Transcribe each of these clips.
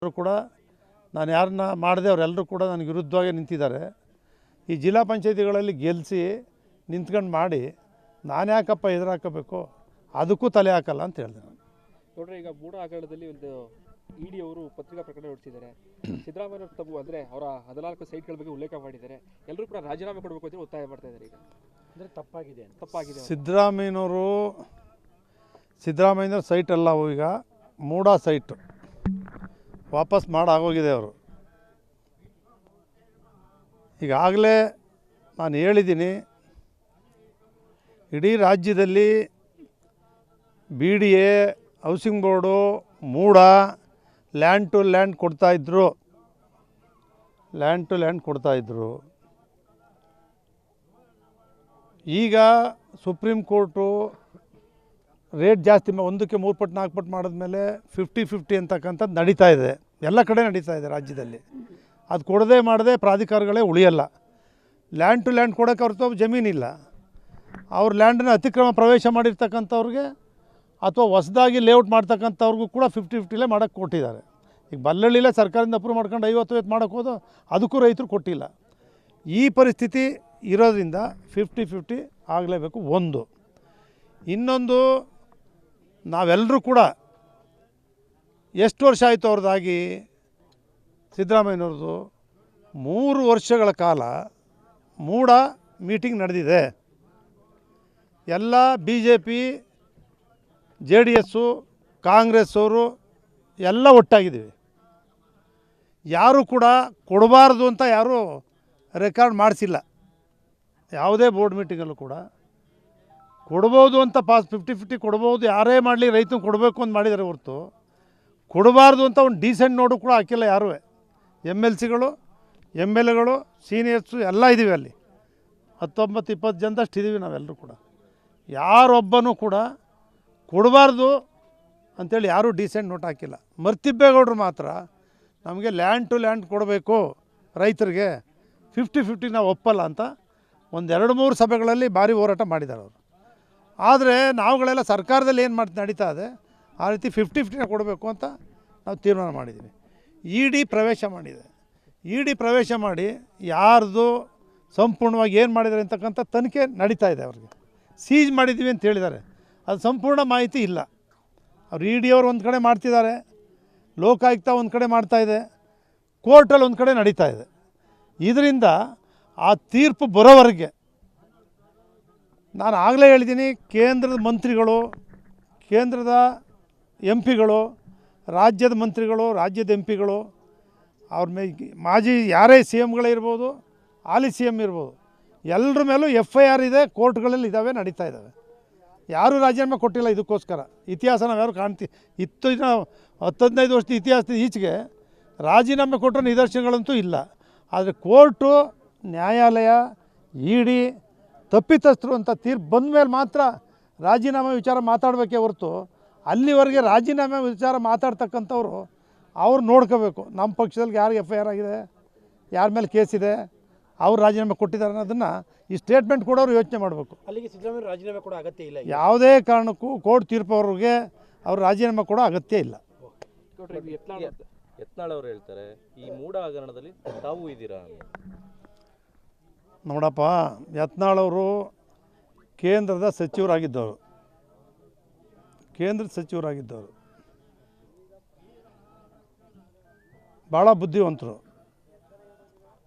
ಕೂಡ ನಾನು ಯಾರನ್ನ ಮಾಡಿದೆ ಅವರೆಲ್ಲರೂ ಕೂಡ ನನಗೆ ವಿರುದ್ಧವಾಗಿ ನಿಂತಿದ್ದಾರೆ. ಈ ಜಿಲ್ಲಾ ಪಂಚಾಯತಿಗಳಲ್ಲಿ ಗೆಲ್ಲಿಸಿ ನಿಂತ್ಕೊಂಡು ಮಾಡಿ ನಾನು ಯಾಕಪ್ಪ ಎದುರಾಕಬೇಕು, ಅದಕ್ಕೂ ತಲೆ ಹಾಕಲ್ಲ ಅಂತ ಹೇಳಿದೆ ನಾನು. ನೋಡ್ರಿ, ಈಗ ಮೂಡ ಹಗರಣದಲ್ಲಿ ಒಂದು ಇಡಿ ಅವರು ಪತ್ರಿಕಾ ಪ್ರಕಟಣೆ ಹೊರಡಿಸಿದ್ದಾರೆ. ಸಿದ್ದರಾಮಯ್ಯ ತಪ್ಪು ಅಂದರೆ ಅವರ 14 ಸೈಟ್ಗಳ ಬಗ್ಗೆ ಉಲ್ಲೇಖ ಮಾಡಿದ್ದಾರೆ. ಎಲ್ಲರೂ ಕೂಡ ರಾಜೀನಾಮೆ ಕೊಡಬೇಕು ಅಂತ ಒತ್ತಾಯ ಮಾಡ್ತಾ ಇದ್ದಾರೆ. ಈಗ ಅಂದರೆ ತಪ್ಪಾಗಿದೆ ಸಿದ್ದರಾಮಯ್ಯನವ್ರ ಸೈಟ್ ಅಲ್ಲ ಅವು, ಈಗ ಮೂಡ ಸೈಟು ವಾಪಸ್ ಮಾಡಾಗೋಗಿದೆ ಅವರು. ಈಗಾಗಲೇ ನಾನು ಹೇಳಿದ್ದೀನಿ, ಇಡೀ ರಾಜ್ಯದಲ್ಲಿ BDA, housing board, MUDA land to land ಕೊಡ್ತಾಯಿದ್ರು. ಈಗ ಸುಪ್ರೀಂ ಕೋರ್ಟು ರೇಟ್ ಜಾಸ್ತಿ 1ಕ್ಕೆ 3 ಪಟ್ಟು 4 ಪಟ್ಟು ಮಾಡಿದ್ಮೇಲೆ 50-50 ಅಂತಕ್ಕಂಥದ್ದು ನಡೀತಾ ಇದೆ, ಎಲ್ಲ ಕಡೆ ನಡೀತಾ ಇದೆ ರಾಜ್ಯದಲ್ಲಿ. ಅದು ಕೊಡದೆ ಮಾಡದೆ ಪ್ರಾಧಿಕಾರಗಳೇ ಉಳಿಯಲ್ಲ. ಲ್ಯಾಂಡ್ ಟು ಲ್ಯಾಂಡ್ ಕೊಡೋಕ್ಕೆ ಹೊರತು ಜಮೀನಿಲ್ಲ. ಅವ್ರ ಲ್ಯಾಂಡನ್ನ ಅತಿಕ್ರಮ ಪ್ರವೇಶ ಮಾಡಿರ್ತಕ್ಕಂಥವ್ರಿಗೆ ಅಥವಾ ಹೊಸದಾಗಿ ಲೇಔಟ್ ಮಾಡ್ತಕ್ಕಂಥವ್ರಿಗೂ ಕೂಡ 50-50ಲೇ ಮಾಡೋಕ್ಕೆ ಕೊಟ್ಟಿದ್ದಾರೆ. ಈಗ ಬಲ್ಲಳ್ಳಿಲೇ ಸರ್ಕಾರದಿಂದ ಅಪ್ರೂವ್ ಮಾಡ್ಕೊಂಡು 50-50 ಮಾಡೋಕ್ಕೆ ಹೋದು ಅದಕ್ಕೂ ರೈತರು ಕೊಟ್ಟಿಲ್ಲ. ಈ ಪರಿಸ್ಥಿತಿ ಇರೋದ್ರಿಂದ 50-50 ಆಗಲೇಬೇಕು. ಒಂದು ಇನ್ನೊಂದು, ನಾವೆಲ್ಲರೂ ಕೂಡ ಎಷ್ಟು ವರ್ಷ ಆಯಿತು ಅವ್ರದ್ದಾಗಿ, ಸಿದ್ದರಾಮಯ್ಯನವ್ರದ್ದು 3 ವರ್ಷಗಳ ಕಾಲ ಮೂಡ ಮೀಟಿಂಗ್ ನಡೆದಿದೆ. ಎಲ್ಲ BJP, JDS, ಕಾಂಗ್ರೆಸ್ ಅವರು ಎಲ್ಲ ಒಟ್ಟಾಗಿದ್ದೀವಿ. ಯಾರೂ ಕೂಡ ಕೊಡಬಾರ್ದು ಅಂತ ಯಾರೂ ರೆಕಾರ್ಡ್ ಮಾಡಿಸಿಲ್ಲ. ಯಾವುದೇ ಬೋರ್ಡ್ ಮೀಟಿಂಗಲ್ಲೂ ಕೂಡ ಕೊಡ್ಬೋದು ಅಂತ 50-50 ಕೊಡ್ಬೋದು, ಯಾರೇ ಮಾಡಲಿ ರೈತನಿಗೆ ಕೊಡಬೇಕು ಅಂತ ಮಾಡಿದ್ದಾರೆ ಹೊರತು ಕೊಡಬಾರ್ದು ಅಂತ ಒಂದು ಡೀಸೆಂಟ್ ನೋಡು ಕೂಡ ಹಾಕಿಲ್ಲ ಯಾರೂ. MLCಗಳು, MLAಗಳು, ಸೀನಿಯರ್ಸು ಎಲ್ಲ ಇದ್ದೀವಿ ಅಲ್ಲಿ. 19-20 ಜನದಷ್ಟು ಇದ್ದೀವಿ ನಾವೆಲ್ಲರೂ ಕೂಡ. ಯಾರೊಬ್ಬನೂ ಕೂಡ ಕೊಡಬಾರ್ದು ಅಂಥೇಳಿ ಯಾರೂ ಡೀಸೆಂಟ್ ನೋಟ್ ಹಾಕಿಲ್ಲ. ಮರ್ತಿಬ್ಬೇಗೌಡರು ಮಾತ್ರ ನಮಗೆ ಲ್ಯಾಂಡ್ ಟು ಲ್ಯಾಂಡ್ ಕೊಡಬೇಕು ರೈತರಿಗೆ, 50-50 ನಾವು ಒಪ್ಪಲ್ಲ ಅಂತ 1-2-3 ಸಭೆಗಳಲ್ಲಿ ಭಾರಿ ಹೋರಾಟ ಮಾಡಿದ್ದಾರೆ ಅವರು. ಆದರೆ ನಾವುಗಳೆಲ್ಲ ಸರ್ಕಾರದಲ್ಲಿ ಏನು ನಡೀತಾ ಇದೆ ಆ ರೀತಿ 50-50 ಕೊಡಬೇಕು ಅಂತ ನಾವು ತೀರ್ಮಾನ ಮಾಡಿದ್ದೀವಿ. ಇಡಿ ಪ್ರವೇಶ ಮಾಡಿದೆ. ಇಡಿ ಪ್ರವೇಶ ಮಾಡಿ ಯಾರ್ದು ಸಂಪೂರ್ಣವಾಗಿ ಏನು ಮಾಡಿದ್ದಾರೆ ಅಂತಕ್ಕಂಥ ತನಿಖೆ ನಡೀತಾ ಇದೆ. ಅವ್ರಿಗೆ ಸೀಜ್ ಮಾಡಿದ್ದೀವಿ ಅಂತ ಹೇಳಿದ್ದಾರೆ, ಅದು ಸಂಪೂರ್ಣ ಮಾಹಿತಿ ಇಲ್ಲ. ಅವ್ರು ಇಡಿ ಅವರು ಒಂದು ಕಡೆ ಮಾಡ್ತಿದ್ದಾರೆ, ಲೋಕಾಯುಕ್ತ ಒಂದು ಕಡೆ ಮಾಡ್ತಾಯಿದೆ, ಕೋರ್ಟಲ್ಲಿ ಒಂದು ಕಡೆ ನಡೀತಾ ಇದೆ. ಇದರಿಂದ ಆ ತೀರ್ಪು ಬರೋವರೆಗೆ ನಾನು ಆಗಲೇ ಹೇಳಿದ್ದೀನಿ, ಕೇಂದ್ರದ ಮಂತ್ರಿಗಳು, ಕೇಂದ್ರದ MPಗಳು, ರಾಜ್ಯದ ಮಂತ್ರಿಗಳು, ರಾಜ್ಯದ MPಗಳು, ಅವ್ರ ಮಾಜಿ ಯಾರೇ CMಗಳೇ ಇರ್ಬೋದು, ಹಾಲಿ CM ಇರ್ಬೋದು, ಎಲ್ಲರ ಮೇಲೂ FIR ಇದೆ, ಕೋರ್ಟ್ಗಳಲ್ಲಿ ಇದ್ದಾವೆ, ನಡೀತಾ ಇದ್ದಾವೆ. ಯಾರೂ ರಾಜೀನಾಮೆ ಕೊಟ್ಟಿಲ್ಲ. ಇದಕ್ಕೋಸ್ಕರ ಇತಿಹಾಸ ನಾವು ಯಾರು ಕಾಣ್ತೀವಿ 10-15 ವರ್ಷದ ಇತಿಹಾಸದ ಈಚೆಗೆ ರಾಜೀನಾಮೆ ಕೊಟ್ಟರೆ ನಿದರ್ಶನಗಳಂತೂ ಇಲ್ಲ. ಆದರೆ ಕೋರ್ಟು, ನ್ಯಾಯಾಲಯ, ಇಡಿ ತಪ್ಪಿತಸ್ಥರು ಅಂತ ತೀರ್ಪು ಬಂದ ಮೇಲೆ ಮಾತ್ರ ರಾಜೀನಾಮೆ ವಿಚಾರ ಮಾತಾಡಬೇಕೇ ಹೊರತು ಅಲ್ಲಿವರೆಗೆ ರಾಜೀನಾಮೆ ವಿಚಾರ ಮಾತಾಡ್ತಕ್ಕಂಥವ್ರು ಅವ್ರು ನೋಡ್ಕೋಬೇಕು. ನಮ್ಮ ಪಕ್ಷದಲ್ಲಿ ಯಾರಿಗೆ FIR ಆಗಿದೆ, ಯಾರ ಮೇಲೆ ಕೇಸಿದೆ, ಅವ್ರು ರಾಜೀನಾಮೆ ಕೊಟ್ಟಿದ್ದಾರೆ ಅನ್ನೋದನ್ನು ಈ ಸ್ಟೇಟ್ಮೆಂಟ್ ಕೊಡೋರು ಯೋಚನೆ ಮಾಡಬೇಕು. ಅಲ್ಲಿಗೆ ಸಿದ್ದರಾಮಯ್ಯ ರಾಜೀನಾಮೆ ಕೊಡೋ ಅಗತ್ಯ ಇಲ್ಲ. ಯಾವುದೇ ಕಾರಣಕ್ಕೂ ಕೋರ್ಟ್ ತೀರ್ಪು ಅವ್ರಿಗೆ ಅವ್ರು ರಾಜೀನಾಮೆ ಕೊಡೋ ಅಗತ್ಯ ಇಲ್ಲ. ಯತ್ನಾಳ್ ಅವರು ಹೇಳ್ತಾರೆ, ಈ ಮೂಡ ಹಗರಣದಲ್ಲಿ ತಾವು ಇದ್ದೀರಾ? ನೋಡಪ್ಪ, ಯತ್ನಾಳ್ ಅವರು ಕೇಂದ್ರದ ಸಚಿವರಾಗಿದ್ದವರು, ಭಾಳ ಬುದ್ಧಿವಂತರು,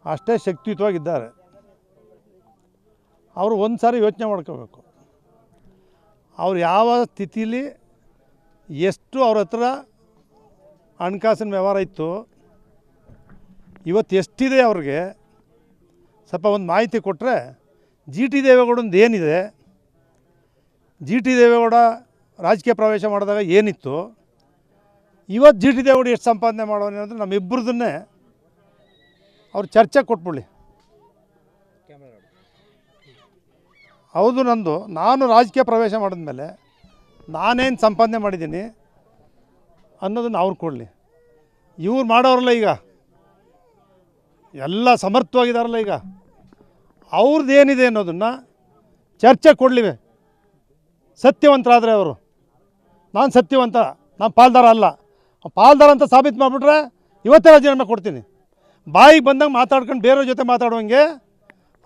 ಅಷ್ಟೇ ಶಕ್ತಿಯುತವಾಗಿದ್ದಾರೆ. ಅವರು ಒಂದು ಸಾರಿ ಯೋಚನೆ ಮಾಡ್ಕೋಬೇಕು, ಅವ್ರು ಯಾವ ಸ್ಥಿತಿಲಿ ಎಷ್ಟು ಅವ್ರ ಹತ್ರ ಹಣಕಾಸಿನ ವ್ಯವಹಾರ ಇತ್ತು, ಇವತ್ತು ಎಷ್ಟಿದೆ ಅವ್ರಿಗೆ. ಸ್ವಲ್ಪ ಒಂದು ಮಾಹಿತಿ ಕೊಟ್ಟರೆ, GT ದೇವೇಗೌಡಂದು ಏನಿದೆ, GT ದೇವೇಗೌಡ ರಾಜಕೀಯ ಪ್ರವೇಶ ಮಾಡಿದಾಗ ಏನಿತ್ತು, ಇವತ್ತು GT ದೇವೇಗೌಡ ಎಷ್ಟು ಸಂಪಾದನೆ ಮಾಡೋಣ ಅಂದರೆ ನಮ್ಮಿಬ್ಬರದನ್ನೇ ಅವ್ರು ಚರ್ಚೆ ಕೊಟ್ಬಿಡ್ಲಿ. ಹೌದು, ನಾನು ರಾಜಕೀಯ ಪ್ರವೇಶ ಮಾಡಿದ್ಮೇಲೆ ನಾನೇನು ಸಂಪಾದನೆ ಮಾಡಿದ್ದೀನಿ ಅನ್ನೋದನ್ನು ಅವ್ರು ಕೊಡಲಿ. ಇವ್ರು ಮಾಡೋರಲ್ಲ, ಈಗ ಎಲ್ಲ ಸಮರ್ಥವಾಗಿದ್ದಾರಲ್ಲ, ಈಗ ಅವ್ರದ್ದು ಏನಿದೆ ಅನ್ನೋದನ್ನು ಚರ್ಚೆ ಕೊಡಲಿವೆ. ಸತ್ಯವಂತರಾದರೆ ಅವರು, ನಾನು ಸತ್ಯವಂತ, ನಾನು ಪಾಲ್ದಾರ ಅಲ್ಲ, ಪಾಲ್ದಾರ ಅಂತ ಸಾಬೀತು ಮಾಡಿಬಿಟ್ರೆ ಇವತ್ತೇ ರಾಜೀನಾಮೆ ಕೊಡ್ತೀನಿ. ಬಾಯಿಗೆ ಬಂದಂಗೆ ಮಾತಾಡ್ಕೊಂಡು ಬೇರೆಯವ್ರ ಜೊತೆ ಮಾತಾಡುವಂಗೆ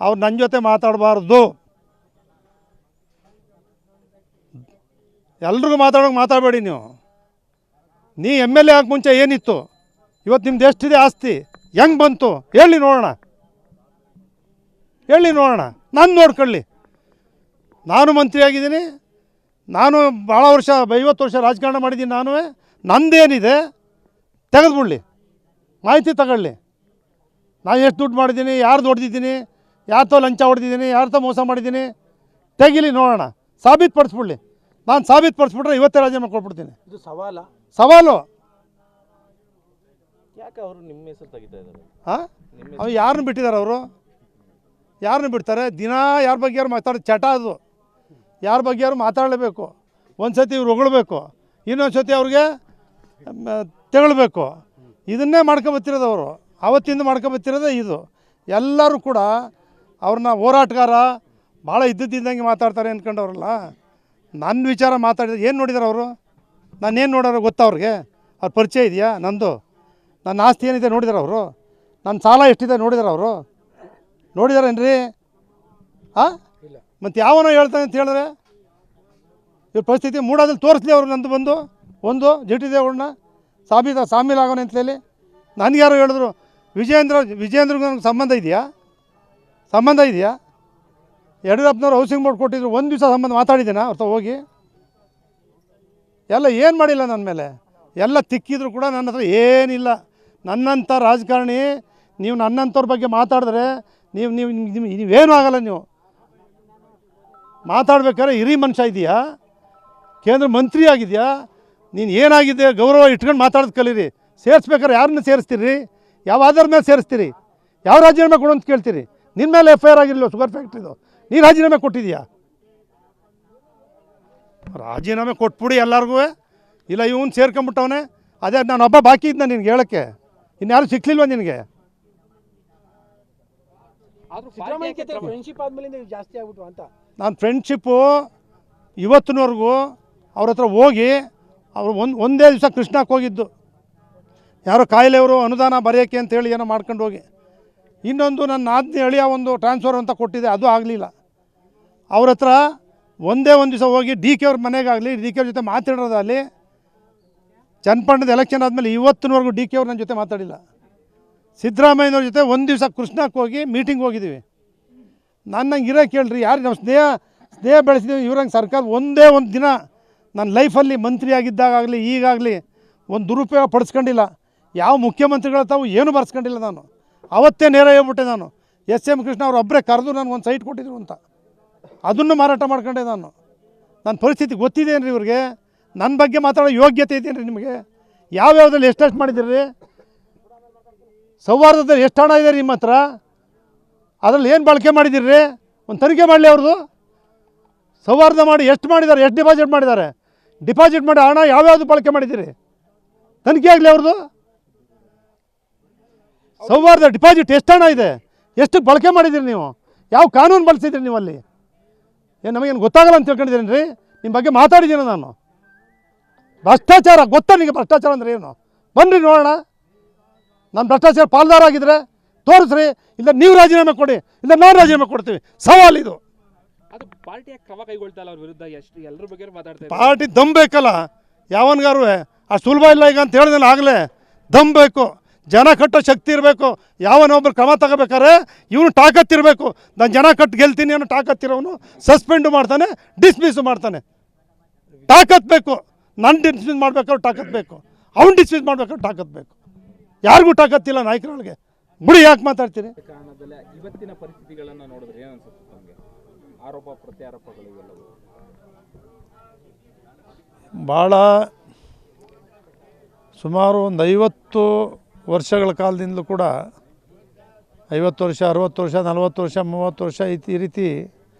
ಅವ್ರು ನನ್ನ ಜೊತೆ ಮಾತಾಡಬಾರ್ದು. ಎಲ್ರಿಗೂ ಮಾತಾಡೋಂಗೆ ಮಾತಾಡಬೇಡಿ ನೀವು. ನೀ MLA ಆಗಕ್ಕೆ ಮುಂಚೆ ಏನಿತ್ತು, ಇವತ್ತು ನಿಮ್ದು ಎಷ್ಟಿದೆ ಆಸ್ತಿ, ಹೆಂಗೆ ಬಂತು ಹೇಳಿ ನೋಡೋಣ, ಹೇಳಿ ನೋಡೋಣ. ನಾನು ನೋಡ್ಕೊಳ್ಳಿ, ನಾನು ಮಂತ್ರಿ ಆಗಿದ್ದೀನಿ, ನಾನು ಭಾಳ ವರ್ಷ 50 ವರ್ಷ ರಾಜಕಾರಣ ಮಾಡಿದ್ದೀನಿ. ನಂದೇನಿದೆ ತೆಗೆದುಬಿಡ್ಲಿ, ಮಾಹಿತಿ ತಗೊಳ್ಳಿ. ನಾನು ಎಷ್ಟು ದುಡ್ಡು ಮಾಡಿದ್ದೀನಿ, ಯಾರ್ದು ಹೊಡೆದಿದ್ದೀನಿ, ಯಾರ್ದೋ ಲಂಚ ಹೊಡೆದಿದ್ದೀನಿ, ಯಾರ್ದೋ ಮೋಸ ಮಾಡಿದ್ದೀನಿ, ತೆಗಿಲಿ ನೋಡೋಣ, ಸಾಬೀತುಪಡಿಸ್ಬಿಡ್ಲಿ. ನಾನು ಸಾಬೀತುಪಡಿಸ್ಬಿಟ್ರೆ ಇವತ್ತೇ ರಾಜೀನಾಮೆ ಕೊಟ್ಬಿಡ್ತೀನಿ. ಇದು ಸವಾಲು. ಯಾಕೆ ಅವರು ನಿಮ್ಮ ಹೆಸರು ತೆಗಿತಾ ಇದ್ದಾರೆ? ಹಾಂ, ಅವ್ರು ಯಾರನ್ನು ಬಿಟ್ಟಿದ್ದಾರೆ? ಅವರು ಯಾರನ್ನು ಬಿಡ್ತಾರೆ? ದಿನ ಯಾರ ಬಗ್ಗೆ ಯಾರು ಮಾತಾಡೋದು ಚಟ ಅದು. ಯಾರ ಬಗ್ಗೆ ಯಾರು ಮಾತಾಡಲೇಬೇಕು. ಒಂದು ಸತಿ ಇವ್ರು ಹೊಗಳ್ಬೇಕು, ಇನ್ನೊಂದು ಸತಿ ಅವ್ರಿಗೆ ತೆಗಳ್ಬೇಕು. ಇದನ್ನೇ ಮಾಡ್ಕೊಬತ್ತಿರೋದು ಅವರು, ಆವತ್ತಿಂದ ಮಾಡ್ಕೊಬತ್ತಿರೋದೇ ಇದು. ಎಲ್ಲರೂ ಕೂಡ ಅವ್ರನ್ನ ಹೋರಾಟಗಾರ ಭಾಳ ಇದ್ದಂಗೆ ಮಾತಾಡ್ತಾರೆ ಅಂದ್ಕೊಂಡವ್ರಲ್ಲ. ನನ್ನ ವಿಚಾರ ಮಾತಾಡಿದ್ರೆ ಏನು ನೋಡಿದಾರೆ ಅವರು? ನಾನೇನು ನೋಡೋರು ಗೊತ್ತಾ ಅವ್ರಿಗೆ? ಅವ್ರ ಪರಿಚಯ ಇದೆಯಾ ನಂದು? ನನ್ನ ಆಸ್ತಿ ಏನಿದೆ ನೋಡಿದಾರೆ ಅವರು? ನನ್ನ ಸಾಲ ಎಷ್ಟಿದೆ ನೋಡಿದಾರೆ ಅವರು? ನೋಡಿದಾರೇನ್ರಿ? ಹಾಂ, ಮತ್ತು ಯಾವನೋ ಹೇಳ್ತಾನೆ ಅಂತ ಹೇಳಿದ್ರೆ ಇವ್ರ ಪರಿಸ್ಥಿತಿ ಮೂಡೋದಲ್ಲಿ ತೋರಿಸ್ಲಿ ಅವರು. ನಂದು ಬಂದು ಒಂದು ಜಿ.ಟಿ. ದೇವೇಗೌಡನ ಸಾಮೀಲಾಗೋಣ ಅಂತ ಹೇಳಿ ನನಗೆ ಯಾರು ಹೇಳಿದ್ರು? ವಿಜೇಂದ್ರಗೂ ನನಗೆ ಸಂಬಂಧ ಇದೆಯಾ? ಯಡಿಯೂರಪ್ಪನವ್ರು ಹೌಸಿಂಗ್ ಬೋರ್ಡ್ ಕೊಟ್ಟಿದ್ರು, ಒಂದು ದಿವಸ ಸಂಬಂಧ ಮಾತಾಡಿದ್ದೇನೆ ಅವ್ರ ಹೋಗಿ? ಎಲ್ಲ ಏನು ಮಾಡಿಲ್ಲ ನನ್ನ ಮೇಲೆ, ಎಲ್ಲ ತಿಕ್ಕಿದ್ರು ಕೂಡ ನನ್ನ ಹತ್ರ ಏನಿಲ್ಲ. ನನ್ನಂಥ ರಾಜಕಾರಣಿ ನೀವು ನನ್ನಂಥವ್ರ ಬಗ್ಗೆ ಮಾತಾಡಿದ್ರೆ ನೀವೇನೂ ಆಗಲ್ಲ. ನೀವು ಮಾತಾಡ್ಬೇಕಾದ್ರೆ ಹಿರಿ ಮನುಷ್ಯ ಇದೆಯಾ, ಕೇಂದ್ರ ಮಂತ್ರಿ ಆಗಿದೆಯಾ, ನೀನು ಏನಾಗಿದೆ ಗೌರವ ಇಟ್ಕೊಂಡು ಮಾತಾಡೋದು ಕಲೀರಿ. ಸೇರಿಸ್ಬೇಕಾದ್ರೆ ಯಾರನ್ನ ಸೇರಿಸ್ತೀರಿ? ಯಾವ ಆಧಾರದ ಮೇಲೆ ಸೇರಿಸ್ತೀರಿ? ಯಾವ ರಾಜೀನಾಮೆ ಕೊಡು ಅಂತ ಕೇಳ್ತೀರಿ? ನಿನ್ನ ಮೇಲೆ FIR ಆಗಿರಲಿಲ್ಲ ಶುಗರ್ ಫ್ಯಾಕ್ಟ್ರಿದು, ನೀನು ರಾಜೀನಾಮೆ ಕೊಟ್ಟಿದೆಯಾ? ರಾಜೀನಾಮೆ ಕೊಟ್ಬಿಡಿ ಎಲ್ಲರಿಗೂ. ಇಲ್ಲ ಇವನು ಸೇರ್ಕೊಂಬಿಟ್ಟವನೇ, ಅದೇ ನಾನು ಒಬ್ಬ ಬಾಕಿ ಇದ್ನ ನಿನ್ಗೆ ಹೇಳೋಕ್ಕೆ, ಇನ್ಯಾರು ಸಿಕ್ಕಲಿಲ್ವ ನಿನಗೆ? ಫ್ರೆಂಡ್ಶಿಪ್ ಆದ್ಮೇಲೆ ಜಾಸ್ತಿ ಆಗ್ಬಿಟ್ಟು ಅಂತ ನಾನು ಫ್ರೆಂಡ್ಶಿಪ್ಪು ಇವತ್ತಿನವರೆಗೂ ಅವ್ರ ಹತ್ರ ಹೋಗಿ ಅವರು ಒಂದೇ ದಿವಸ ಕೃಷ್ಣಕ್ಕೆ ಹೋಗಿದ್ದು, ಯಾರೋ ಕಾಯಿಲೆಯವರು ಅನುದಾನ ಬರೆಯೋಕ್ಕೆ ಅಂತೇಳಿ ಏನೋ ಮಾಡ್ಕೊಂಡು ಹೋಗಿ. ಇನ್ನೊಂದು ನನ್ನ ನಾದಿನಿ ಅಳಿಯ ಒಂದು ಟ್ರಾನ್ಸ್ಫರ್ ಅಂತ ಕೊಟ್ಟಿದೆ, ಅದು ಆಗಲಿಲ್ಲ. ಅವ್ರ ಹತ್ರ ಒಂದೇ ಒಂದು ದಿವಸ ಹೋಗಿ DK ಅವ್ರ ಮನೆಗಾಗಲಿ, DK ಅವ್ರ ಜೊತೆ ಮಾತಾಡೋದಾಗಲಿ. ಚನ್ನಪಟ್ಟಣದ ಎಲೆಕ್ಷನ್ ಆದಮೇಲೆ ಇವತ್ತಿನವರೆಗೂ DK ಅವ್ರು ನನ್ನ ಜೊತೆ ಮಾತಾಡಿಲ್ಲ. ಸಿದ್ದರಾಮಯ್ಯನವ್ರ ಜೊತೆ ಒಂದು ದಿವಸ ಕೃಷ್ಣಕ್ಕೆ ಹೋಗಿ ಮೀಟಿಂಗ್ ಹೋಗಿದ್ದೀವಿ. ನನ್ನಂಗೆ ಇರೋ ಕೇಳ್ರಿ, ಯಾರು ನಾವು ಸ್ನೇಹ ಬೆಳೆಸಿದ್ದೀವಿ. ಇವ್ರಂಗೆ ಸರ್ಕಾರ ಒಂದೇ ಒಂದು ದಿನ ನನ್ನ ಲೈಫಲ್ಲಿ ಮಂತ್ರಿ ಆಗಿದ್ದಾಗಲಿ ಈಗಾಗಲಿ ಒಂದು ದುರುಪಯೋಗ ಪಡಿಸ್ಕೊಂಡಿಲ್ಲ. ಯಾವ ಮುಖ್ಯಮಂತ್ರಿಗಳ ತಾವು ಏನೂ ಬರ್ಸ್ಕೊಂಡಿಲ್ಲ. ನಾನು ಅವತ್ತೇ ನೇರ ಹೇಳ್ಬಿಟ್ಟೆ. ನಾನು SM ಕೃಷ್ಣ ಅವ್ರು ಒಬ್ಬರೇ ಕರೆದು ನನಗೆ ಒಂದು ಸೈಟ್ ಕೊಟ್ಟಿದ್ರು ಅಂತ, ಅದನ್ನು ಮಾರಾಟ ಮಾಡ್ಕೊಂಡೆ. ನನ್ನ ಪರಿಸ್ಥಿತಿ ಗೊತ್ತಿದೇನ್ರಿ ಇವ್ರಿಗೆ? ನನ್ನ ಬಗ್ಗೆ ಮಾತಾಡೋ ಯೋಗ್ಯತೆ ಇದೆಯೇನ್ರಿ ನಿಮಗೆ? ಯಾವ್ಯಾವುದ್ರಲ್ಲಿ ಎಷ್ಟೆಷ್ಟು ಮಾಡಿದ್ದೀರಿ? ಸೌಹಾರ್ದದಲ್ಲಿ ಎಷ್ಟು ಹಣ ಇದೆ ನಿಮ್ಮ ಹತ್ರ? ಅದರಲ್ಲಿ ಏನು ಬಳಕೆ ಮಾಡಿದ್ದೀರಿ? ಒಂದು ತನಿಖೆ ಮಾಡಲಿ ಅವ್ರದ್ದು. ಸೌಹಾರ್ದ ಮಾಡಿ ಎಷ್ಟು ಮಾಡಿದ್ದಾರೆ, ಎಷ್ಟು ಡಿಪಾಸಿಟ್ ಮಾಡಿ ಹಣ ಯಾವ್ಯಾವುದು ಬಳಕೆ ಮಾಡಿದ್ದೀರಿ? ತನಿಖೆ ಆಗಲಿ ಅವ್ರದ್ದು. ಸೌಹಾರ್ದ ಡಿಪಾಸಿಟ್ ಎಷ್ಟು ಹಣ ಇದೆ, ಎಷ್ಟು ಬಳಕೆ ಮಾಡಿದ್ದೀರಿ ನೀವು? ಯಾವ ಕಾನೂನು ಬಳಸಿದ್ದೀರಿ ನೀವು ಅಲ್ಲಿ? ಏನು ನಮಗೇನು ಗೊತ್ತಾಗಲ್ಲ ಅಂತ ತಿಳ್ಕೊಂಡಿದ್ದೀರಿ ರೀ? ನಿಮ್ಮ ಬಗ್ಗೆ ಮಾತಾಡಿದ್ದೀನಿ ನಾನು. ಭ್ರಷ್ಟಾಚಾರ ಗೊತ್ತಾ ನಿಮಗೆ? ಭ್ರಷ್ಟಾಚಾರ ಅಂದರೆ ಏನು? ಬನ್ನಿರಿ ನೋಡೋಣ. ನಾನು ಭ್ರಷ್ಟಾಚಾರ ಪಾಲ್ದಾರ ಆಗಿದ್ರೆ ತೋರಿಸ್ರಿ, ಇಲ್ಲ ನೀವು ರಾಜೀನಾಮೆ ಕೊಡಿ, ಇಲ್ಲ ನಾವು ರಾಜೀನಾಮೆ ಕೊಡ್ತೀವಿ. ಸವಾಲು ಇದು. ಅದು ಪಾರ್ಟಿಯ ಕ್ರಮ ಕೈಗೊಳ್ತಾ ಇಲ್ಲ ಅವ್ರ ವಿರುದ್ಧ, ಎಷ್ಟು ಎಲ್ಲರ ಬಗ್ಗೆ ಮಾತಾಡ್ತಾರೆ. ಪಾರ್ಟಿ ದಮ್ ಬೇಕಲ್ಲ ಯಾವನ್ಗಾರು, ಅಷ್ಟು ಸುಲಭ ಇಲ್ಲ ಈಗ ಅಂತ ಹೇಳಿದ್ಮೇಲೆ ಆಗಲೇ ದಮ್ ಬೇಕು, ಜನ ಕಟ್ಟೋ ಶಕ್ತಿ ಇರಬೇಕು. ಯಾವನೊಬ್ಬರು ಕ್ರಮ ತಗೋಬೇಕಾರೆ ಇವನು ತಾಕತ್ತಿರಬೇಕು. ನಾನು ಜನ ಕಟ್ಟು ಗೆಲ್ತೀನಿ ಅನ್ನೋ ತಾಕತ್ತಿರೋನು ಸಸ್ಪೆಂಡು ಮಾಡ್ತಾನೆ, ಡಿಸ್ಮಿಸ್ಸು ಮಾಡ್ತಾನೆ. ತಾಕತ್ತು ಬೇಕು. ನಾನು ಡಿಸ್ಮಿಸ್ ಮಾಡಬೇಕಾದ್ರೆ ತಾಕತ್ತು ಬೇಕು, ಅವ್ನು ಡಿಸ್ಮಿಸ್ ಮಾಡಬೇಕಾದ್ರೆ ತಾಕತ್ತು ಬೇಕು. ಯಾರಿಗೂ ತಾಕತ್ತಿಲ್ಲ ನಾಯಕರೊಳಗೆ. ಬಿಡಿ, ಯಾಕೆ ಮಾತಾಡ್ತೀರಿ? ಕಾರಣದಲ್ಲೇ ಇವತ್ತಿನ ಪರಿಸ್ಥಿತಿಗಳನ್ನು ನೋಡಿದ್ರೆ ಏನು ಅನ್ಸುತ್ತೆ ನಮಗೆ? ಆರೋಪ ಪ್ರತ್ಯಾರೋಪಗಳು ಇವೆಲ್ಲವೂ ಭಾಳ ಸುಮಾರು ಒಂದು 50 ವರ್ಷಗಳ ಕಾಲದಿಂದಲೂ ಕೂಡ 50 ವರ್ಷ, 60 ವರ್ಷ, 40 ವರ್ಷ, 30 ವರ್ಷ ಈ ರೀತಿ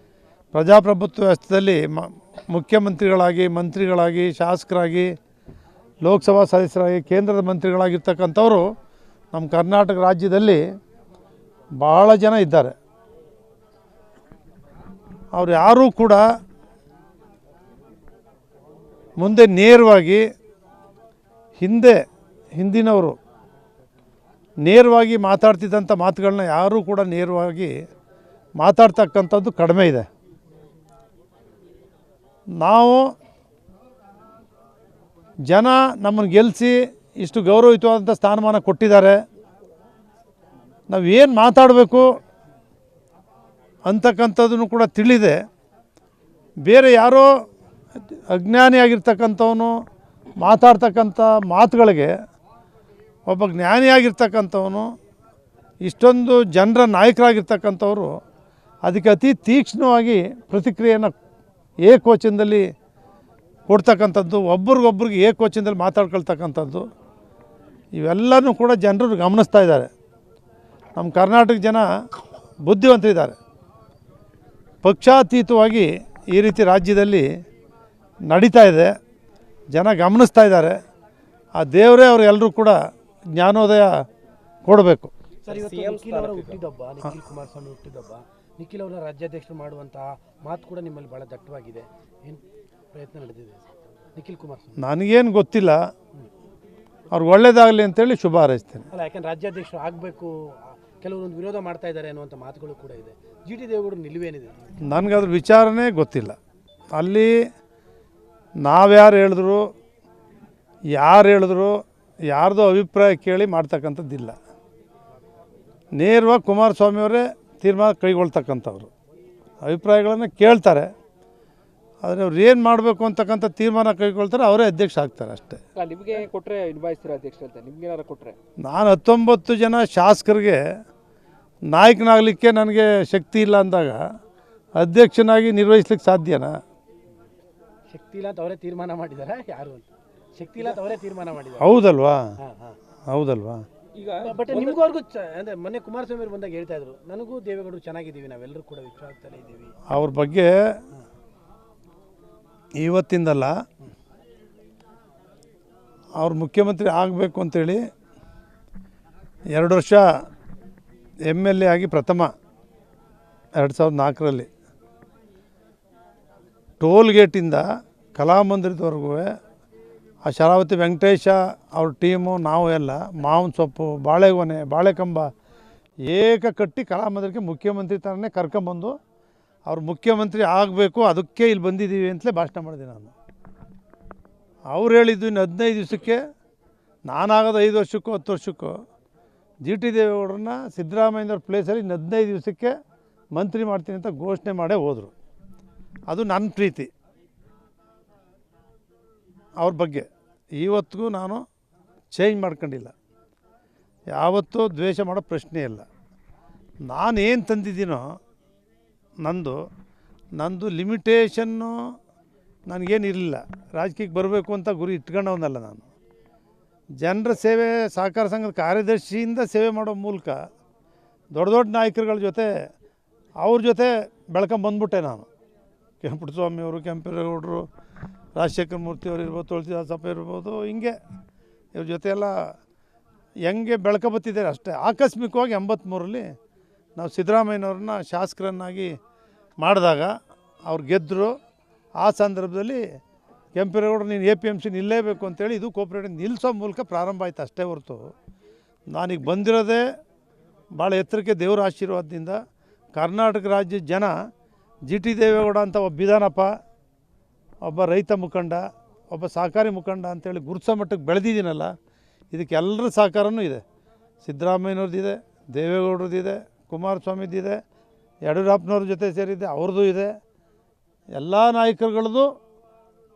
ಪ್ರಜಾಪ್ರಭುತ್ವ ವ್ಯವಸ್ಥೆಯಲ್ಲಿ ಮುಖ್ಯಮಂತ್ರಿಗಳಾಗಿ, ಮಂತ್ರಿಗಳಾಗಿ, ಶಾಸಕರಾಗಿ, ಲೋಕಸಭಾ ಸದಸ್ಯರಾಗಿ, ಕೇಂದ್ರದ ಮಂತ್ರಿಗಳಾಗಿರ್ತಕ್ಕಂಥವರು ನಮ್ಮ ಕರ್ನಾಟಕ ರಾಜ್ಯದಲ್ಲಿ ಭಾಳ ಜನ ಇದ್ದಾರೆ. ಅವ್ರು ಯಾರೂ ಕೂಡ ಮುಂದೆ ನೇರವಾಗಿ ಹಿಂದಿನವರು ನೇರವಾಗಿ ಮಾತಾಡ್ತಿದ್ದಂಥ ಮಾತುಗಳನ್ನ ಯಾರೂ ಕೂಡ ನೇರವಾಗಿ ಮಾತಾಡ್ತಕ್ಕಂಥದ್ದು ಕಡಿಮೆ ಇದೆ. ನಾವು ಜನ ನಮ್ಮನ್ನು ಗೆಲ್ಲಿಸಿ ಇಷ್ಟು ಗೌರವಯುತವಾದಂಥ ಸ್ಥಾನಮಾನ ಕೊಟ್ಟಿದ್ದಾರೆ. ನಾವು ಏನು ಮಾತಾಡಬೇಕು ಅಂತಕ್ಕಂಥದ್ದನ್ನು ಕೂಡ ತಿಳಿದೆ. ಬೇರೆ ಯಾರೋ ಅಜ್ಞಾನಿಯಾಗಿರ್ತಕ್ಕಂಥವನು ಮಾತಾಡ್ತಕ್ಕಂಥ ಮಾತುಗಳಿಗೆ ಒಬ್ಬ ಜ್ಞಾನಿಯಾಗಿರ್ತಕ್ಕಂಥವನು, ಇಷ್ಟೊಂದು ಜನರ ನಾಯಕರಾಗಿರ್ತಕ್ಕಂಥವ್ರು ಅದಕ್ಕೆ ಅತಿ ತೀಕ್ಷ್ಣವಾಗಿ ಪ್ರತಿಕ್ರಿಯೆಯನ್ನು ಏಕವಚನದಲ್ಲಿ ಕೊಡ್ತಕ್ಕಂಥದ್ದು, ಒಬ್ರಿಗೊಬ್ರಿಗೆ ಏಕವಚನದಲ್ಲಿ ಮಾತಾಡ್ಕೊಳ್ತಕ್ಕಂಥದ್ದು, ಇವೆಲ್ಲನೂ ಕೂಡ ಜನರು ಗಮನಿಸ್ತಾ ಇದ್ದಾರೆ. ನಮ್ಮ ಕರ್ನಾಟಕ ಜನ ಬುದ್ಧಿವಂತರಿದ್ದಾರೆ. ಪಕ್ಷಾತೀತವಾಗಿ ಈ ರೀತಿ ರಾಜ್ಯದಲ್ಲಿ ನಡೀತಾ ಇದೆ, ಜನ ಗಮನಿಸ್ತಾ ಇದ್ದಾರೆ. ಆ ದೇವರೇ ಅವರೆಲ್ಲರೂ ಕೂಡ ಜ್ಞಾನೋದಯ ಕೊಡಬೇಕು. ಸರ್, ಇವತ್ತು ನಿಖಿಲ್ ಅವರ ಹುಟ್ಟಿದಬ್ಬ, ನಿಖಿಲ್ ಕುಮಾರಸ್ವಾಮಿ ಹುಟ್ಟಿದಬ್ಬ, ನಿಖಿಲ್ ಅವರ ರಾಜ್ಯಾಧ್ಯಕ್ಷರು ಮಾಡುವಂತಹ ಮಾತು ಕೂಡ ನಿಮ್ಮಲ್ಲಿ ಭಾಳ ದಟ್ಟವಾಗಿದೆ. ಏನು ಪ್ರಯತ್ನ ನಡೆದಿದೆ ನಿಖಿಲ್ ಕುಮಾರಸ್ವಾಮಿ? ನನಗೇನು ಗೊತ್ತಿಲ್ಲ, ಅವ್ರಿಗೆ ಒಳ್ಳೇದಾಗಲಿ ಅಂತೇಳಿ ಶುಭ ಹಾರೈಸ್ತೇನೆ. ಅಲ್ಲ, ಯಾಕಂದ್ರೆ ರಾಜ್ಯಾಧ್ಯಕ್ಷರು ಆಗಬೇಕು, ಕೆಲವೊಂದು ವಿರೋಧ ಮಾಡ್ತಾ ಇದ್ದಾರೆ ಅನ್ನುವಂಥ ಮಾತುಗಳು ಕೂಡ ಇದೆ. ಜಿ ಟಿ ದೇವೇಗೌಡರು ನಿಲುವೇನಿದೆ? ನನಗದ್ರ ವಿಚಾರನೇ ಗೊತ್ತಿಲ್ಲ. ಅಲ್ಲಿ ನಾವ್ಯಾರು ಹೇಳಿದ್ರು, ಯಾರು ಹೇಳಿದ್ರು, ಯಾರ್ದೋ ಅಭಿಪ್ರಾಯ ಕೇಳಿ ಮಾಡ್ತಕ್ಕಂಥದ್ದಿಲ್ಲ. ನೇರವಾಗಿ ಕುಮಾರಸ್ವಾಮಿಯವರೇ ತೀರ್ಮಾನ ಕೈಗೊಳ್ತಕ್ಕಂಥವ್ರು. ಅಭಿಪ್ರಾಯಗಳನ್ನು ಕೇಳ್ತಾರೆ, ಆದರೆ ಅವ್ರು ಏನು ಮಾಡಬೇಕು ಅಂತಕ್ಕಂಥ ತೀರ್ಮಾನ ಕೈಗೊಳ್ತಾರೆ, ಅವರೇ ಅಧ್ಯಕ್ಷ ಆಗ್ತಾರೆ ಅಷ್ಟೇ. ನಿಮಗೆ ಕೊಟ್ಟರೆ ನಿಭಾಯಿಸ್ತೀರ ಅಧ್ಯಕ್ಷ ಅಂತ? ನಿಮ್ಗೇನಾರು ಕೊಟ್ಟರೆ? ನಾನು 19 ಜನ ಶಾಸಕರಿಗೆ ನಾಯಕನಾಗಲಿಕ್ಕೆ ನನಗೆ ಶಕ್ತಿ ಇಲ್ಲ ಅಂದಾಗ ಅಧ್ಯಕ್ಷನಾಗಿ ನಿರ್ವಹಿಸ್ಲಿಕ್ಕೆ ಸಾಧ್ಯನಾ? ಶಕ್ತಿ ಇಲ್ಲ ಅಂತ ಅವರೇ ತೀರ್ಮಾನ ಮಾಡಿದ್ದಾರೆ. ಯಾರು ಅಂತ ಶಕ್ತಿ ಇಲ್ಲ ಅಂತ ಅವರೇ ತೀರ್ಮಾನ ಮಾಡಿದ್ದಾರೆ. ಹೌದಲ್ವಾ? ಹೌದಲ್ವಾ? ಈಗ ಬಟ್ ನಿಮ್ಗವ್ರಿಗೂ ಅಂದರೆ ಮೊನ್ನೆ ಕುಮಾರಸ್ವಾಮಿ ಅವರು ಬಂದಾಗ ಹೇಳ್ತಾ ಇದ್ರು, ನನಗೂ ದೇವೇಗೌಡರು ಚೆನ್ನಾಗಿದ್ದೀವಿ, ನಾವೆಲ್ಲರೂ ಕೂಡ ವಿಶ್ವಾಸದಲ್ಲೇ ಇದ್ದೀವಿ. ಅವ್ರ ಬಗ್ಗೆ ಇವತ್ತಿಂದಲ್ಲ, ಅವ್ರು ಮುಖ್ಯಮಂತ್ರಿ ಆಗಬೇಕು ಅಂತೇಳಿ 2 ವರ್ಷ MLA ಆಗಿ ಪ್ರಥಮ 2004ರಲ್ಲಿ ಟೋಲ್ ಗೇಟಿಂದ ಕಲಾಮಂದಿರದವರೆಗೂ ಆ ಶರಾವತಿ ವೆಂಕಟೇಶ ಅವ್ರ ಟೀಮು, ನಾವು ಎಲ್ಲ ಮಾವಿನ ಸೊಪ್ಪು, ಬಾಳೆಗೊನೆ, ಬಾಳೆಕಂಬ ಏಕ ಕಟ್ಟಿ ಕಲಾಮಂದಿರಕ್ಕೆ ಮುಖ್ಯಮಂತ್ರಿ ಥರನೇ ಕರ್ಕೊಂಬಂದು ಅವ್ರು ಮುಖ್ಯಮಂತ್ರಿ ಆಗಬೇಕು, ಅದಕ್ಕೆ ಇಲ್ಲಿ ಬಂದಿದ್ದೀವಿ ಅಂತಲೇ ಭಾಷಣ ಮಾಡಿದೆ ನಾನು. ಅವ್ರು ಹೇಳಿದ್ದು ಇನ್ನು 15 ದಿವಸಕ್ಕೆ, ನಾನಾಗೋದು 5 ವರ್ಷಕ್ಕೋ 10 ವರ್ಷಕ್ಕೋ, ಜಿ ಟಿ ದೇವೇಗೌಡರನ್ನ ಸಿದ್ದರಾಮಯ್ಯವ್ರ ಪ್ಲೇಸಲ್ಲಿ ಇನ್ನು 15 ದಿವಸಕ್ಕೆ ಮಂತ್ರಿ ಮಾಡ್ತೀನಿ ಅಂತ ಘೋಷಣೆ ಮಾಡೇ ಹೋದರು. ಅದು ನನ್ನ ಪ್ರೀತಿ ಅವ್ರ ಬಗ್ಗೆ. ಇವತ್ತಿಗೂ ನಾನು ಚೇಂಜ್ ಮಾಡ್ಕೊಂಡಿಲ್ಲ, ಯಾವತ್ತೂ ದ್ವೇಷ ಮಾಡೋ ಪ್ರಶ್ನೆ ಇಲ್ಲ. ನಾನೇನು ತಂದಿದ್ದೀನೋ ನಂದು ಲಿಮಿಟೇಷನ್ನು ನನಗೇನಿರಲಿಲ್ಲ. ರಾಜಕೀಯಕ್ಕೆ ಬರಬೇಕು ಅಂತ ಗುರಿ ಇಟ್ಕೊಂಡವನಲ್ಲ ನಾನು. ಜನರ ಸೇವೆ, ಸಹಕಾರ ಸಂಘದ ಕಾರ್ಯದರ್ಶಿಯಿಂದ ಸೇವೆ ಮಾಡೋ ಮೂಲಕ ದೊಡ್ಡ ದೊಡ್ಡ ನಾಯಕರುಗಳ ಜೊತೆ ಅವ್ರ ಜೊತೆ ಬೆಳ್ಕೊಂಬಂದ್ಬಿಟ್ಟೆ ನಾನು. ಪುಟ್ಟಸ್ವಾಮಿಯವರು, ಕೆಂಪೇಗೌಡರು, ರಾಜಶೇಖರ ಮೂರ್ತಿಯವರು ಇರ್ಬೋದು, ತುಳಸಿದಾಸಪ್ಪ ಇರ್ಬೋದು, ಹಿಂಗೆ ಇವ್ರ ಜೊತೆ ಎಲ್ಲ ಹೆಂಗೆ ಬೆಳ್ಕೊಬತ್ತಿದ್ದಾರೆ ಅಷ್ಟೇ. ಆಕಸ್ಮಿಕವಾಗಿ 83ರಲ್ಲಿ ನಾವು ಸಿದ್ದರಾಮಯ್ಯನವ್ರನ್ನ ಶಾಸಕರನ್ನಾಗಿ ಮಾಡಿದಾಗ ಅವ್ರು ಗೆದ್ದರು. ಆ ಸಂದರ್ಭದಲ್ಲಿ ಕೆಂಪೇಗೌಡರು ನೀನು APMC ನಿಲ್ಲೇಬೇಕು ಅಂತೇಳಿ ಇದು ಕೋಆಪರೇಟಿವ್ ನಿಲ್ಲಿಸೋ ಮೂಲಕ ಪ್ರಾರಂಭ ಆಯಿತು ಅಷ್ಟೇ ಹೊರತು ನಾನೀಗ ಬಂದಿರೋದೇ ಭಾಳ ಎತ್ತರಕ್ಕೆ ದೇವರ ಆಶೀರ್ವಾದದಿಂದ. ಕರ್ನಾಟಕ ರಾಜ್ಯದ ಜನ ಜಿ ಟಿ ದೇವೇಗೌಡ ಅಂತ ಒಬ್ಬ ವಿಧಾನಪ್ಪ, ಒಬ್ಬ ರೈತ ಮುಖಂಡ, ಒಬ್ಬ ಸಹಕಾರಿ ಮುಖಂಡ ಅಂತೇಳಿ ಗುರುತಿಸೋ ಮಟ್ಟಕ್ಕೆ ಬೆಳೆದಿದ್ದೀನಲ್ಲ, ಇದಕ್ಕೆ ಎಲ್ಲರ ಸಹಕಾರನೂ ಇದೆ. ಸಿದ್ದರಾಮಯ್ಯನವ್ರದ್ದಿದೆ, ದೇವೇಗೌಡರದ್ದಿದೆ, ಕುಮಾರಸ್ವಾಮಿದಿದೆ, ಯಡಿಯೂರಪ್ಪನವ್ರ ಜೊತೆ ಸೇರಿದ್ದೆ ಅವ್ರದ್ದು ಇದೆ. ಎಲ್ಲ ನಾಯಕರುಗಳದ್ದು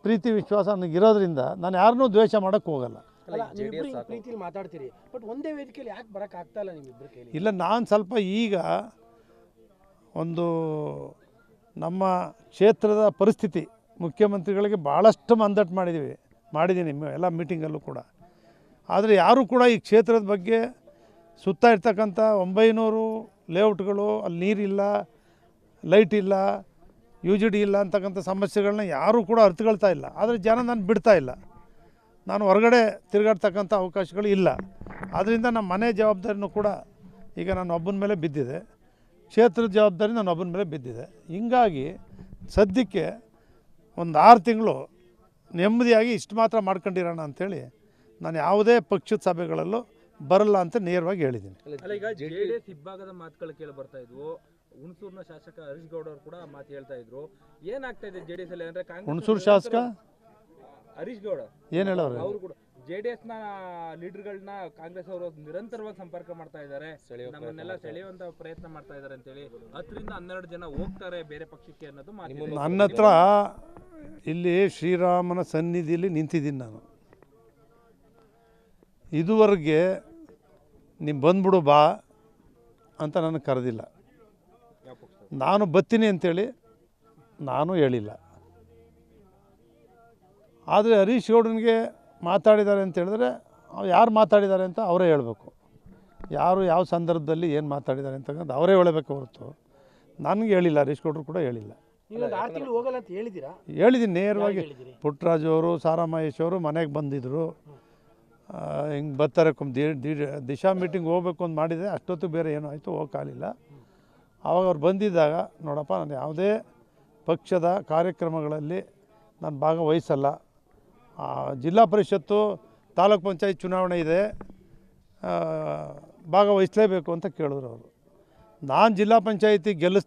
ಪ್ರೀತಿ ವಿಶ್ವಾಸ ನನಗಿರೋದ್ರಿಂದ ನಾನು ಯಾರನ್ನೂ ದ್ವೇಷ ಮಾಡೋಕ್ಕೆ ಹೋಗಲ್ಲ. ಅಲ್ಲ, ನೀವಿಬ್ರು ಪ್ರೀತಿಯಲ್ಲಿ ಮಾತಾಡ್ತೀರಿ, ಬಟ್ ಒಂದೇ ವೇದಿಕೆಯಲ್ಲಿ ಯಾಕೆ ಬರೋಕ್ಕೆ ಆಗ್ತಾ ಇಲ್ಲ ನಿಮ್ಮಿಬ್ಬರ ಕೈಲಿ? ಇಲ್ಲ, ನಾನು ಸ್ವಲ್ಪ ಈಗ ಒಂದು ನಮ್ಮ ಕ್ಷೇತ್ರದ ಪರಿಸ್ಥಿತಿ ಮುಖ್ಯಮಂತ್ರಿಗಳಿಗೆ ಭಾಳಷ್ಟು ಮಂದಟ್ಟು ಮಾಡಿದ್ದೀನಿ ಎಲ್ಲ ಮೀಟಿಂಗಲ್ಲೂ ಕೂಡ. ಆದರೆ ಯಾರೂ ಕೂಡ ಈ ಕ್ಷೇತ್ರದ ಬಗ್ಗೆ ಸುತ್ತ ಇರ್ತಕ್ಕಂಥ 900 ಲೇಔಟ್ಗಳು, ಅಲ್ಲಿ ನೀರಿಲ್ಲ, ಲೈಟ್ ಇಲ್ಲ, UGD ಇಲ್ಲ ಅಂತಕ್ಕಂಥ ಸಮಸ್ಯೆಗಳನ್ನ ಯಾರೂ ಕೂಡ ಅರ್ಥಕೊಳ್ತಾ ಇಲ್ಲ. ಆದರೆ ಜನ ನಾನು ಬಿಡ್ತಾ ಇಲ್ಲ. ನಾನು ಹೊರಗಡೆ ತಿರುಗಾಡ್ತಕ್ಕಂಥ ಅವಕಾಶಗಳು ಇಲ್ಲ. ಆದ್ದರಿಂದ ನಮ್ಮ ಮನೆ ಜವಾಬ್ದಾರಿನೂ ಕೂಡ ಈಗ ನಾನು ಒಬ್ಬನ ಮೇಲೆ ಬಿದ್ದಿದೆ, ಕ್ಷೇತ್ರದ ಜವಾಬ್ದಾರಿ ನಾನು ಒಬ್ಬನ ಮೇಲೆ ಬಿದ್ದಿದೆ. ಹೀಗಾಗಿ ಸದ್ಯಕ್ಕೆ ಒಂದು 6 ತಿಂಗಳು ನೆಮ್ಮದಿಯಾಗಿ ಇಷ್ಟು ಮಾತ್ರ ಮಾಡ್ಕೊಂಡಿರೋಣ ಅಂಥೇಳಿ ನಾನು ಯಾವುದೇ ಪಕ್ಷದ ಸಭೆಗಳಲ್ಲೂ ಬರಲ್ಲ ಅಂತ ನೇರವಾಗಿ ಹೇಳಿದ್ದೀನಿ. ಅಲ್ಲ, ಈಗ ಜೆಡಿಎಸ್ ಇಬ್ಬಾಗದ ಮಾತುಗಳು ಕೇಳಿ ಬರ್ತಾ ಇದ್ವು. ಹುಣಸೂರಿನ ಶಾಸಕ ಹರೀಶ್ ಗೌಡ ಅವರು ಕೂಡ ಮಾತು ಹೇಳ್ತಾ ಇದ್ರು. ಏನಾಗ್ತಾ ಇದೆ ಜೆಡಿಎಸ್ ಅಲ್ಲಿ ಅಂದ್ರೆ ಹುಣಸೂರು ಶಾಸಕ ಹರೀಶ್ ಗೌಡ ಏನು ಹೇಳೋರು? ಅವರು ಕೂಡ ಜೆಡಿಎಸ್ ನ ಲೀಡರ್ಗಳನ್ನ ಕಾಂಗ್ರೆಸ್ ಅವರು ನಿರಂತರವಾಗಿ ಸಂಪರ್ಕ ಮಾಡ್ತಾ ಇದ್ದಾರೆ, ನಮ್ಮನ್ನೆಲ್ಲ ಸೆಳೆಯುವಂತ ಪ್ರಯತ್ನ ಮಾಡ್ತಾ ಇದ್ದಾರೆ ಅಂತೇಳಿ 10-12 ಜನ ಹೋಗ್ತಾರೆ ಬೇರೆ ಪಕ್ಷಕ್ಕೆ ಅನ್ನೋದು ಮಾತು. ನನ್ನ ಹತ್ರ ಇಲ್ಲಿ ಶ್ರೀರಾಮನ ಸನ್ನಿಧಿಯಲ್ಲಿ ನಿಂತಿದ್ದೀನಿ ನಾನು. ಇದುವರೆಗೆ ನೀವು ಬಂದ್ಬಿಡು ಬಾ ಅಂತ ನನಗೆ ಕರೆದಿಲ್ಲ. ನಾನು ಬರ್ತೀನಿ ಅಂತೇಳಿ ನಾನು ಹೇಳಿಲ್ಲ. ಆದರೆ ಹರೀಶ್ ಗೌಡನಿಗೆ ಮಾತಾಡಿದ್ದಾರೆ ಅಂತ ಹೇಳಿದ್ರೆ ಯಾರು ಮಾತಾಡಿದ್ದಾರೆ ಅಂತ ಅವರೇ ಹೇಳಬೇಕು. ಯಾರು ಯಾವ ಸಂದರ್ಭದಲ್ಲಿ ಏನು ಮಾತಾಡಿದ್ದಾರೆ ಅಂತಕ್ಕಂಥ ಅವರೇ ಹೇಳಬೇಕು ಹೊರತು ನನಗೆ ಹೇಳಿಲ್ಲ. ಹರೀಶ್ ಗೌಡರು ಕೂಡ ಹೇಳಿಲ್ಲ. ನೀವೊಂದು 6 ತಿಂಗಳು ಹೋಗಲ್ಲ ಅಂತ ಹೇಳಿದ್ದೀರಾ? ಹೇಳಿದ್ದೀನಿ ನೇರವಾಗಿ. ಹೇಳಿದ್ದೀರಿ? ಪುಟ್ಟರಾಜು ಅವರು ಸಾರಾ ಮಹೇಶ್ ಅವರು ಮನೆಗೆ ಬಂದಿದ್ದರು. ಹಿಂಗೆ ಬರ್ತಾರೆ ದಿಶಾ ಮೀಟಿಂಗ್ ಹೋಗ್ಬೇಕು ಅಂತ ಮಾಡಿದೆ. ಅಷ್ಟೊತ್ತು ಬೇರೆ ಏನೋ ಆಯಿತು, ಹೋಗೋಕ್ಕಾಗಲಿಲ್ಲ. ಆವಾಗ ಅವ್ರು ಬಂದಿದ್ದಾಗ ನೋಡಪ್ಪ, ನಾನು ಯಾವುದೇ ಪಕ್ಷದ ಕಾರ್ಯಕ್ರಮಗಳಲ್ಲಿ ನಾನು ಭಾಗವಹಿಸಲ್ಲ. ಜಿಲ್ಲಾ ಪರಿಷತ್ತು ತಾಲೂಕ್ ಪಂಚಾಯತ್ ಚುನಾವಣೆ ಇದೆ, ಭಾಗವಹಿಸಲೇಬೇಕು ಅಂತ ಕೇಳಿದ್ರು ಅವರು. ನಾನು ಜಿಲ್ಲಾ ಪಂಚಾಯತಿ